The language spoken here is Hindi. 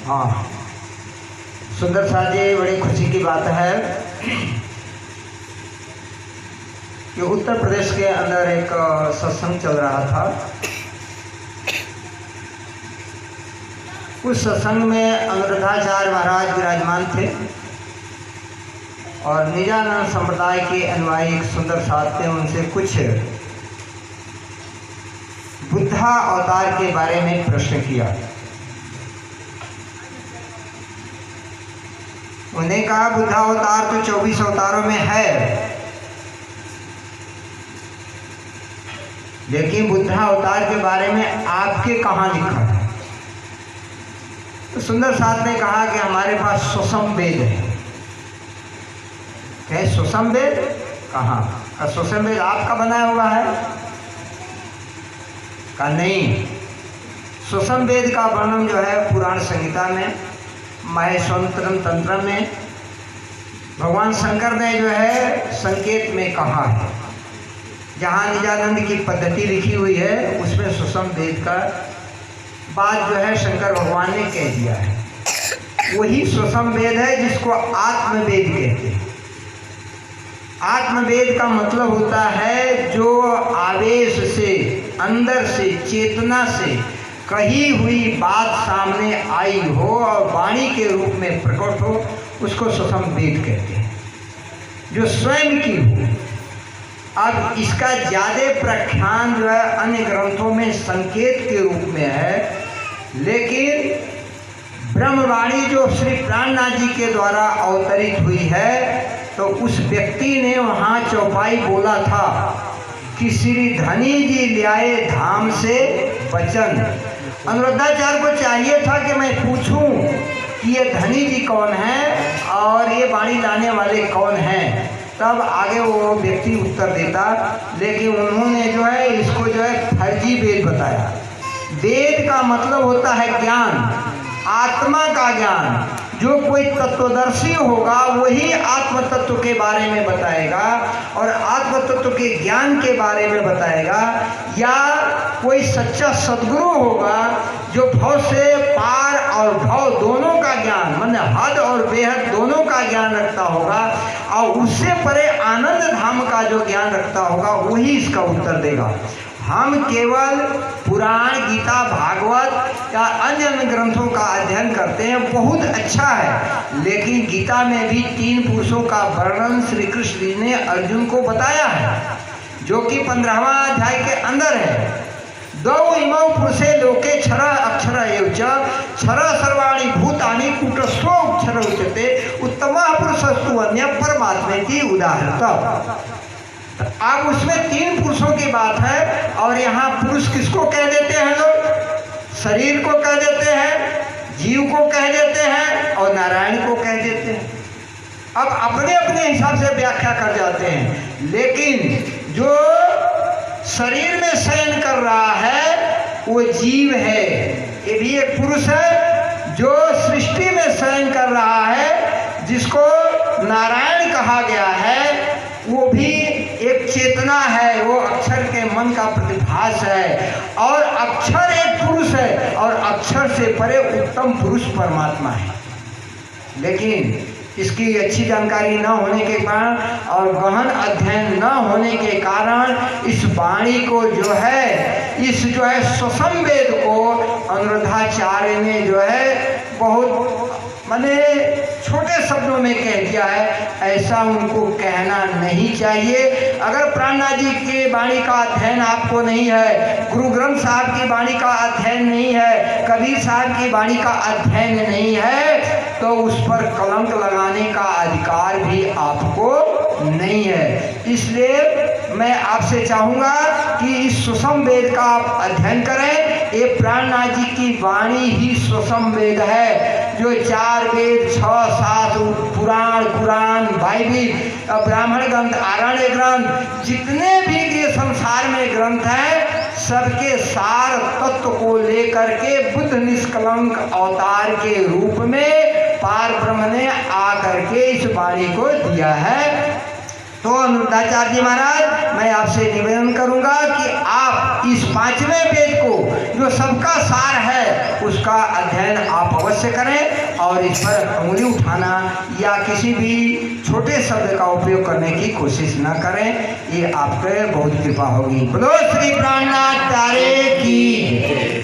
हाँ, सुंदर साथ जी, बड़ी खुशी की बात है कि उत्तर प्रदेश के अंदर एक सत्संग चल रहा था। उस सत्संग में अनुरुद्धाचार्य महाराज विराजमान थे और निजानंद संप्रदाय के अनुयायी एक सुंदर साथ थे। उनसे कुछ बुद्धा अवतार के बारे में प्रश्न किया। उन्हें कहा बुद्धा अवतार तो 24 अवतारों में है, लेकिन बुद्धा अवतार के बारे में आपके कहाँ लिखा है? तो सुंदर साथ ने कहा कि हमारे पास सुषम वेद है। क्या सुषम वेद? कहाँ? सुषम वेद आपका बनाया हुआ है? का नहीं। सुषम वेद का वर्णन जो है पुराण संहिता में, माहेश्वरम तंत्र में भगवान शंकर ने जो है संकेत में कहा है। जहाँ निजानंद की पद्धति लिखी हुई है उसमें सुषम वेद का बात जो है शंकर भगवान ने कह दिया है। वही सुषम वेद है जिसको आत्मवेद कहते हैं। आत्मवेद का मतलब होता है जो आवेश से, अंदर से, चेतना से कही हुई बात सामने आई हो और वाणी के रूप में प्रकट हो, उसको सुषम वेद कहते हैं, जो स्वयं की हो। अब इसका ज़्यादा प्रख्यान जो है अन्य ग्रंथों में संकेत के रूप में है, लेकिन ब्रह्मवाणी जो श्री प्राणनाथ जी के द्वारा अवतरित हुई है, तो उस व्यक्ति ने वहाँ चौपाई बोला था कि श्री धनी जी लाए धाम से वचन। अनुरुद्धाचार्य को चाहिए था कि मैं पूछूं कि ये धनी जी कौन है और ये वाणी लाने वाले कौन हैं, तब आगे वो व्यक्ति उत्तर देता। लेकिन उन्होंने जो है इसको जो है फर्जी वेद बताया। वेद का मतलब होता है ज्ञान, आत्मा का ज्ञान। जो कोई तत्वदर्शी होगा वही आत्म तत्व के बारे में बताएगा और आत्म तत्व के ज्ञान के बारे में बताएगा। या कोई सच्चा सद्गुरु होगा जो भव से पार और भव दोनों का ज्ञान, मतलब हद और बेहद दोनों का ज्ञान रखता होगा और उससे परे आनंद धाम का जो ज्ञान रखता होगा, वही इसका उत्तर देगा। हम केवल पुराण, गीता, भागवत या अन्य ग्रंथों का अध्ययन करते हैं, बहुत अच्छा है, लेकिन गीता में भी 3 पुरुषों का वर्णन श्री कृष्ण जी ने अर्जुन को बताया है, जो कि 15वां अध्याय के अंदर है। 2 इमौ पुरुषे लोके क्षर अक्षर एव च क्षर सर्वाणि भूतानि कूटस्थो अक्षर उच्यते उत्तमः पुरुषस्तु अन्य परमात्मेति उदाहृतः। अब उसमें 3 पुरुषों की बात है और यहाँ पुरुष किसको कह देते हैं लोग? शरीर को कह देते हैं, जीव को कह देते हैं और नारायण को कह देते हैं। अब अपने अपने हिसाब से व्याख्या कर जाते हैं, लेकिन जो शरीर में शयन कर रहा है वो जीव है, ये भी एक पुरुष है। जो सृष्टि में शयन कर रहा है, जिसको नारायण कहा गया है, वो भी एक चेतना है, वो अक्षर के मन का प्रतिभास है और अक्षर एक पुरुष है और अक्षर से परे उत्तम पुरुष परमात्मा है। लेकिन इसकी अच्छी जानकारी न होने के कारण और गहन अध्ययन न होने के कारण इस वाणी को जो है, इस जो है सुषम वेद को अनुरुद्धाचार्य ने जो है बहुत माने छोटे शब्दों में कह दिया है। ऐसा उनको कहना नहीं चाहिए। अगर प्राणनाथ जी की वाणी का अध्ययन आपको नहीं है, गुरु ग्रंथ साहब की वाणी का अध्ययन नहीं है, कबीर साहब की वाणी का अध्ययन नहीं है, तो उस पर कलंक लगाने का अधिकार भी आपको नहीं है। इसलिए मैं आपसे चाहूँगा कि इस सुषम वेद का आप अध्ययन करें। ये प्राणनाथ जी की वाणी ही सुषम वेद है, जो 4 वेद, 6-7 पुराण, कुरान, बाइबिल, ब्राह्मण ग्रंथ, आरण्य ग्रंथ, जितने भी ये संसार में ग्रंथ हैं, सबके सार तत्व को लेकर के बुद्ध निष्कलंक अवतार के रूप में पार ब्रह्म ने आकर के इस वाणी को दिया है। तो अनुरुद्धाचार्य जी महाराज, मैं आपसे निवेदन करूंगा कि आप इस 5वें वेद को जो सबका सार है उसका अध्ययन आप अवश्य करें और इस पर उंगली उठाना या किसी भी छोटे शब्द का उपयोग करने की कोशिश न करें। ये आप पे बहुत कृपा होगी। बोलो श्री प्राणनाथ प्यारे की।